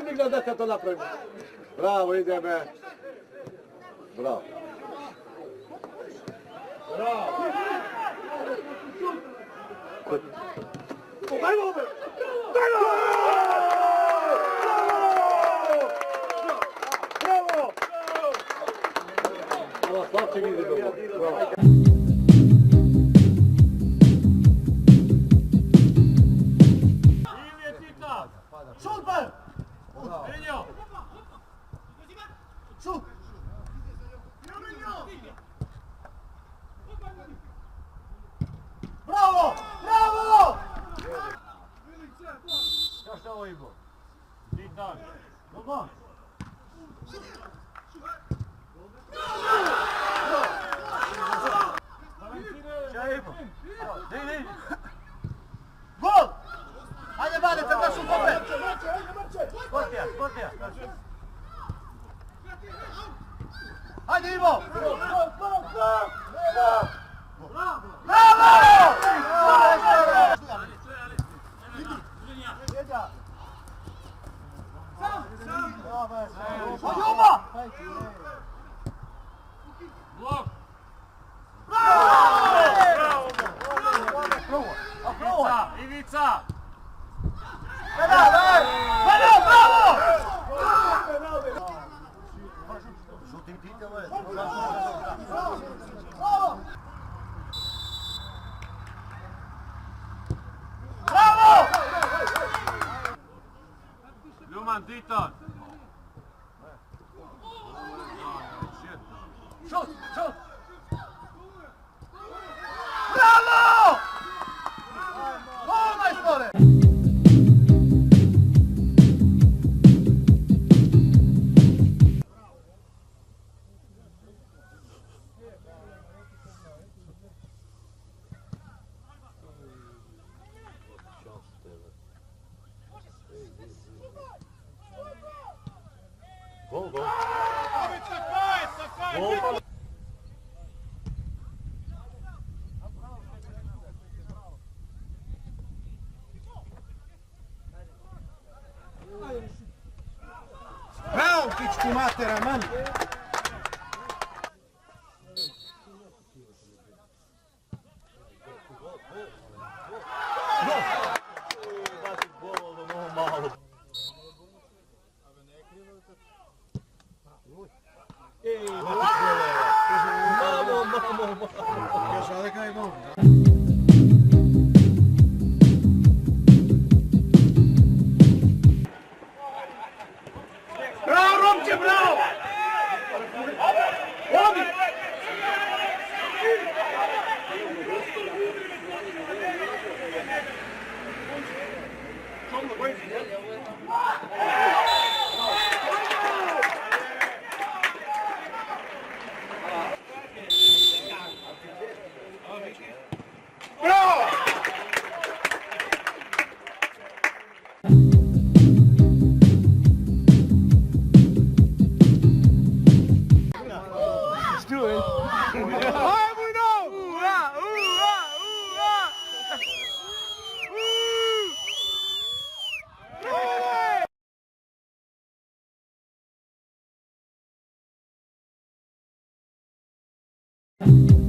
ni gledati kad to napravimo. Bravo, ideme. Bravo. Bravo. Dajmo ove! Dajmo! Bravo! Bravo! Slavče vidi dobro. Bravo. Šut, bar! Vinjo! Šut! Bravo! Bravo! Još ovo Ivo. Titan. Dobro. Čaj Ivo. Dej. Gol! Ajde, Vane, te daš u kope! Sportija. Ajde, Ivo! Ljuba! Blok! Ivica! Bravo! Žutim titelo je. Bravo! Ljuman Titan! Šut! Bravo! Gol, majstore! Gol. Bravo, pičku matera, man! Mamo. Kaže, ali kaj mogu? Bravo, Romče, bravo! Vodi! You